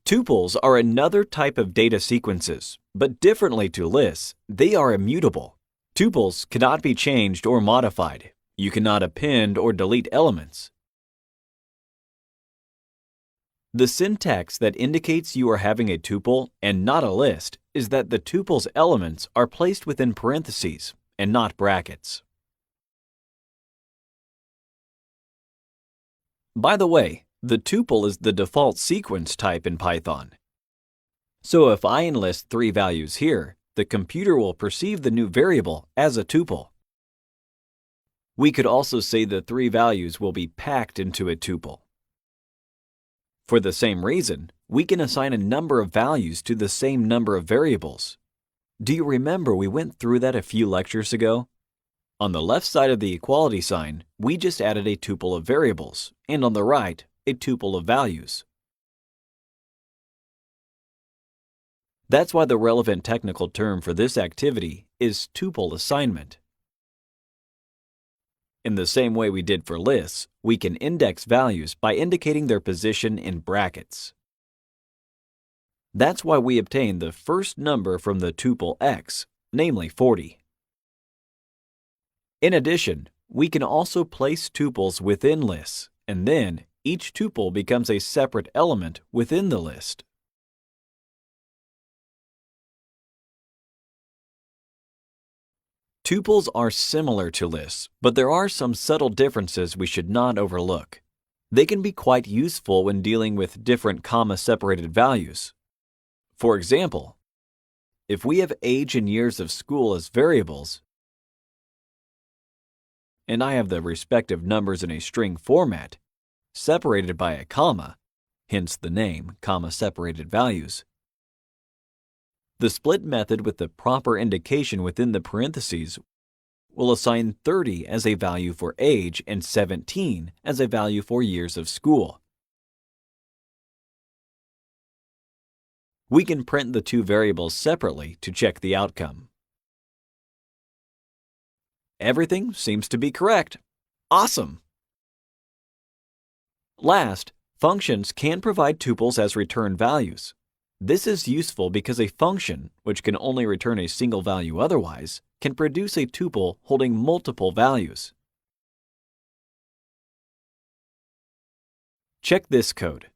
Tuples are another type of data sequences, but differently to lists, they are immutable. Tuples cannot be changed or modified. You cannot append or delete elements. The syntax that indicates you are having a tuple and not a list is that the tuple's elements are placed within parentheses and not brackets. By the way, the tuple is the default sequence type in Python. So if I enlist 3 values here, the computer will perceive the new variable as a tuple. We could also say the 3 values will be packed into a tuple. For the same reason, we can assign a number of values to the same number of variables. Do you remember we went through that a few lectures ago? On the left side of the equality sign, we just added a tuple of variables, and on the right, a tuple of values. That's why the relevant technical term for this activity is tuple assignment. In the same way we did for lists, we can index values by indicating their position in brackets. That's why we obtain the first number from the tuple x, namely 40. In addition, we can also place tuples within lists, and then each tuple becomes a separate element within the list. Tuples are similar to lists, but there are some subtle differences we should not overlook. They can be quite useful when dealing with different comma-separated values. For example, if we have age and years of school as variables, and I have the respective numbers in a string format, separated by a comma, hence the name comma-separated values, the split method with the proper indication within the parentheses will assign 30 as a value for age and 17 as a value for years of school. We can print the 2 variables separately to check the outcome. Everything seems to be correct. Awesome! Last, functions can provide tuples as return values. This is useful because a function, which can only return a single value otherwise, can produce a tuple holding multiple values. Check this code.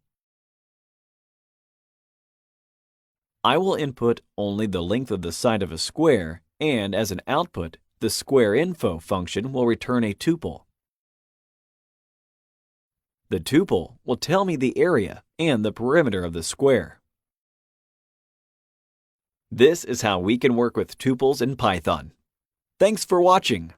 I will input only the length of the side of a square, and as an output, the squareinfo function will return a tuple. The tuple will tell me the area and the perimeter of the square. This is how we can work with tuples in Python. Thanks for watching.